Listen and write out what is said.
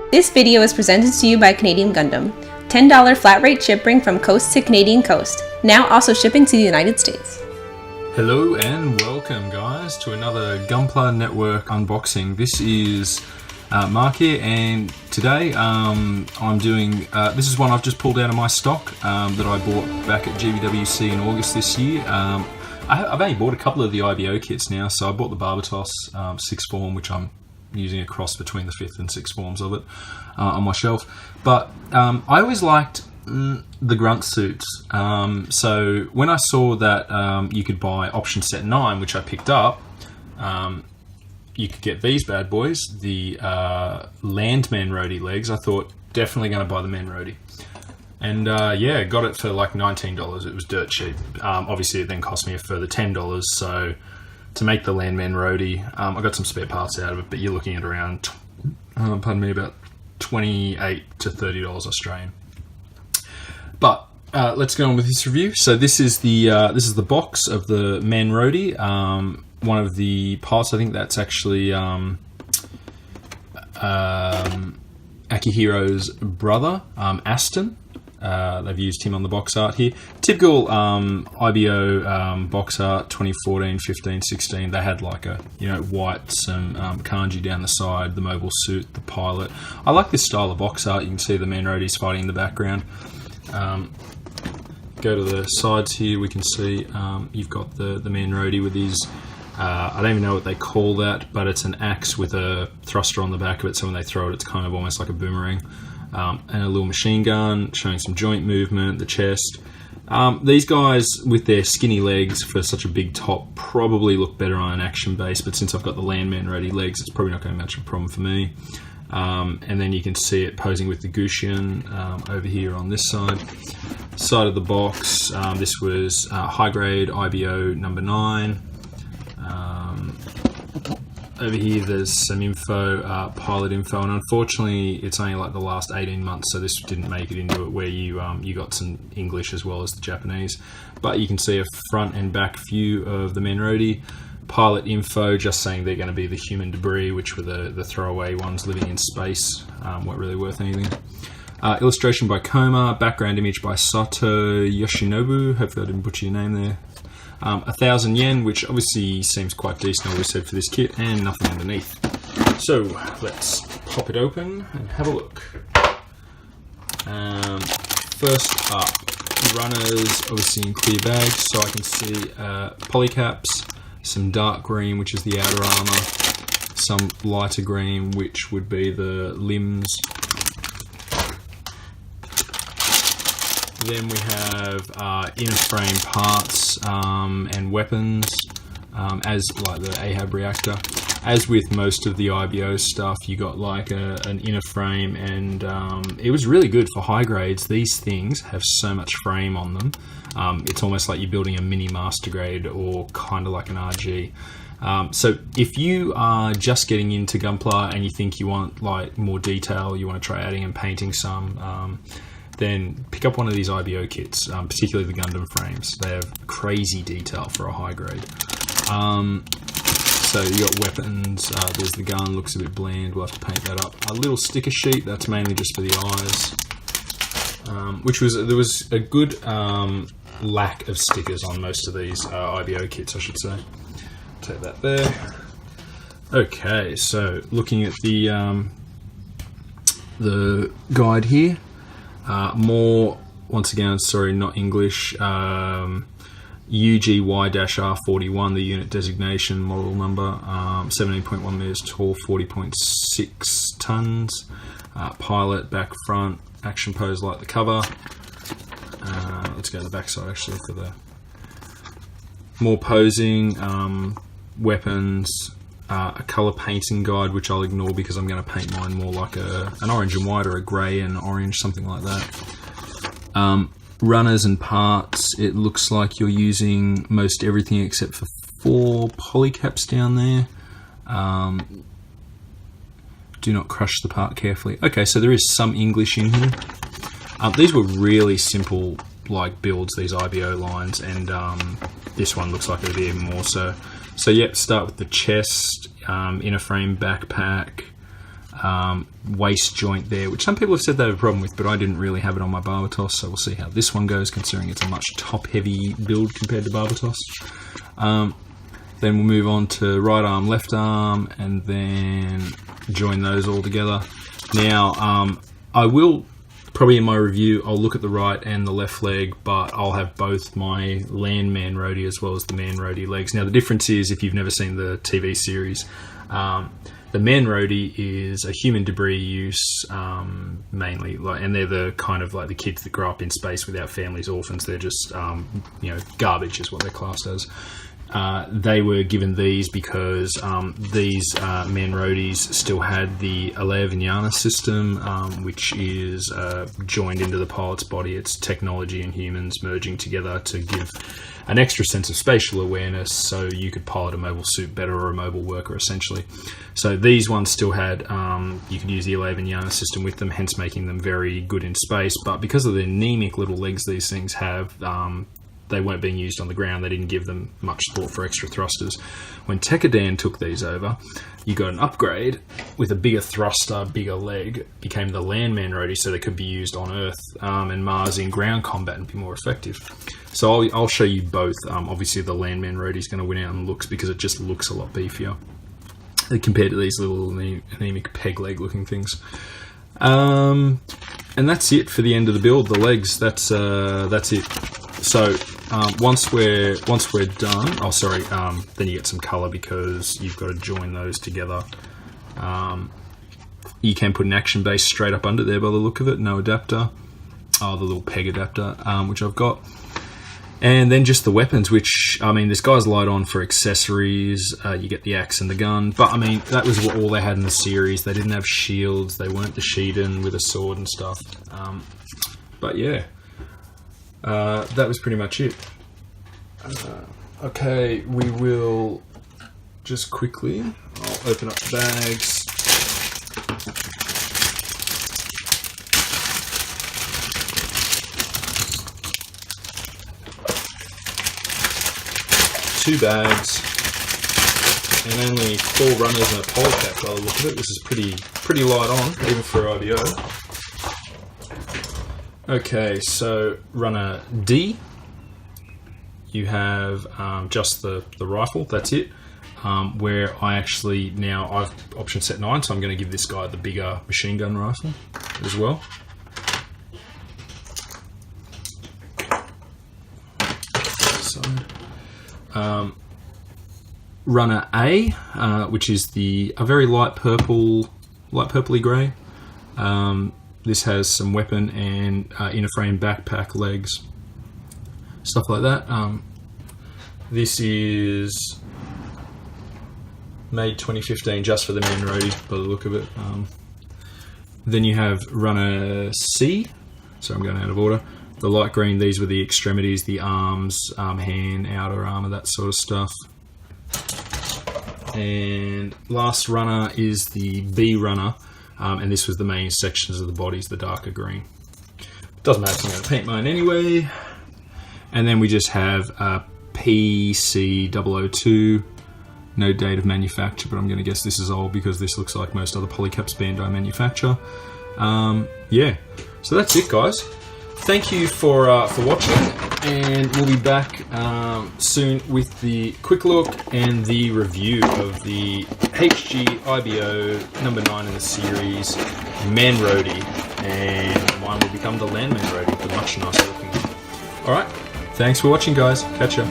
This video is presented to you by Canadian Gundam. $10 flat rate shipping from coast to Canadian coast. Now also shipping to the United States. Hello and welcome guys to another Gunpla Network unboxing. This is Mark here, and today I'm doing, this is one I've just pulled out of my stock that I bought back at GBWC in August this year. I've only bought a couple of the IBO kits now, so I bought the Barbatos 6th form, which I'm using a cross between the 5th and 6th forms of it on my shelf. But I always liked the grunt suits. So when I saw that you could buy option set 9, which I picked up, you could get these bad boys, the Landman Rodi legs. I thought definitely going to buy the Man Rodi. And yeah, got it for like $19. It was dirt cheap. Obviously it then cost me a further $10. So to make the Landman Rodi, I got some spare parts out of it, but you're looking at around, about $28 to $30 Australian. But let's go on with this review. So this is the box of the Man Rodi. One of the parts, I think that's actually Akihiro's brother, Aston. They've used him on the box art here. Typical IBO box art, 2014, 15, 16. They had like a, white, some kanji down the side, the mobile suit, the pilot. I like this style of box art. You can see the Man Rodi's fighting in the background. Go to the sides here, we can see you've got the Man Rodi with his, I don't even know what they call that, but it's an axe with a thruster on the back of it, so when they throw it, it's kind of almost like a boomerang. And a little machine gun, showing some joint movement, the chest. These guys, with their skinny legs for such a big top, probably look better on an action base, but since I've got the Landman Rodi legs, it's probably not going to be much of a problem for me. And then you can see it posing with the Gushian over here on this side of the box. This was high grade IBO number 9. Over here there's some info, pilot info, and unfortunately it's only like the last 18 months, so this didn't make it into it where you got some English as well as the Japanese. But you can see a front and back view of the Man Rodi. Pilot info just saying they're going to be the human debris, which were the throwaway ones living in space, weren't really worth anything. Illustration by Koma, background image by Sato Yoshinobu, hopefully I didn't butcher your name there. 1,000 yen, which obviously seems quite decent, always said, for this kit, and nothing underneath. So let's pop it open and have a look. First up, runners, obviously in clear bags, so I can see polycaps, some dark green, which is the outer armour, some lighter green, which would be the limbs. Then we have inner frame parts and weapons, as like the Ahab reactor. As with most of the IBO stuff, you got like an inner frame, and it was really good for high grades. These things have so much frame on them. It's almost like you're building a mini master grade, or kind of like an RG. So if you are just getting into Gunpla and you think you want like more detail, you want to try adding and painting some, then pick up one of these IBO kits, particularly the Gundam frames. They have crazy detail for a high grade. So you got weapons, there's the gun, looks a bit bland, we'll have to paint that up. A little sticker sheet, that's mainly just for the eyes, there was a good lack of stickers on most of these IBO kits, I should say. Take that there. Okay, so looking at the guide here. More, once again, sorry, not English, UGY-R41, the unit designation, model number, 17.1 meters tall, 40.6 tons, pilot, back, front, action pose like the cover. Let's go to the back side actually for the more posing, weapons, a colour painting guide, which I'll ignore because I'm going to paint mine more like an orange and white, or a grey and orange, something like that. Runners and parts, it looks like you're using most everything except for 4 polycaps down there. Do not crush the part carefully. Okay, so there is some English in here. These were really simple like builds, these IBO lines, and this one looks like it'll be even more so. So yep, start with the chest, inner frame backpack, waist joint there, which some people have said they have a problem with, but I didn't really have it on my Barbatos, so we'll see how this one goes, considering it's a much top-heavy build compared to Barbatos. Then we'll move on to right arm, left arm, and then join those all together. Now, I will, probably in my review, I'll look at the right and the left leg, but I'll have both my Landman Rodi as well as the Man Rodi legs. Now, the difference is, if you've never seen the TV series, the Man Rodi is a human debris use, mainly, and they're the kind of like the kids that grow up in space without families, orphans. They're just, garbage is what they're classed as. They were given these because these Man Rodis still had the Alea Vignana system, which is joined into the pilot's body. It's technology and humans merging together to give an extra sense of spatial awareness, so you could pilot a mobile suit better, or a mobile worker, essentially. So these ones still had, you could use the Alea Vignana system with them, hence making them very good in space. But because of the anemic little legs these things have, they weren't being used on the ground. They didn't give them much thought for extra thrusters. When Tekadan took these over, you got an upgrade with a bigger thruster, bigger leg, became the Landman Rodi, so they could be used on Earth and Mars in ground combat and be more effective. So I'll show you both. Obviously, the Landman Rodi is going to win out in looks because it just looks a lot beefier compared to these little anemic peg leg looking things. And that's it for the end of the build. The legs. That's it. So once we're done, then you get some color because you've got to join those together. You can put an action base straight up under there by the look of it. No adapter. The little peg adapter, which I've got. And then just the weapons, which, I mean, this guy's light on for accessories. You get the axe and the gun. But, I mean, that was all they had in the series. They didn't have shields. They weren't the Sheedan with a sword and stuff. But, yeah. That was pretty much it. Okay, we will just quickly, I'll open up the bags. Two bags, and only 4 runners and a polycap by the look of it. This is pretty light on, even for IBO. Okay, so runner D, you have just the rifle, that's it. Where I actually, now I've option set 9, so I'm going to give this guy the bigger machine gun rifle as well. So, runner A, which is a very light purpley grey. This has some weapon and inner frame backpack legs, stuff like that. This is made 2015 just for the Man Rodi by the look of it. Then you have runner C, so I'm going out of order. The light green, these were the extremities, the arms, hand, outer armour, that sort of stuff. And last runner is the B runner, and this was the main sections of the bodies, the darker green. Doesn't matter, I'm going to paint mine anyway. And then we just have PC002, no date of manufacture, but I'm going to guess this is old because this looks like most other polycaps Bandai manufacture. Yeah, so that's it, guys. Thank you for watching, and we'll be back soon with the quick look and the review of the HGIBO number 9 in the series, Man Rodi, and mine will become the Landman Rodi, the much nicer looking one. Alright, thanks for watching, guys. Catch ya.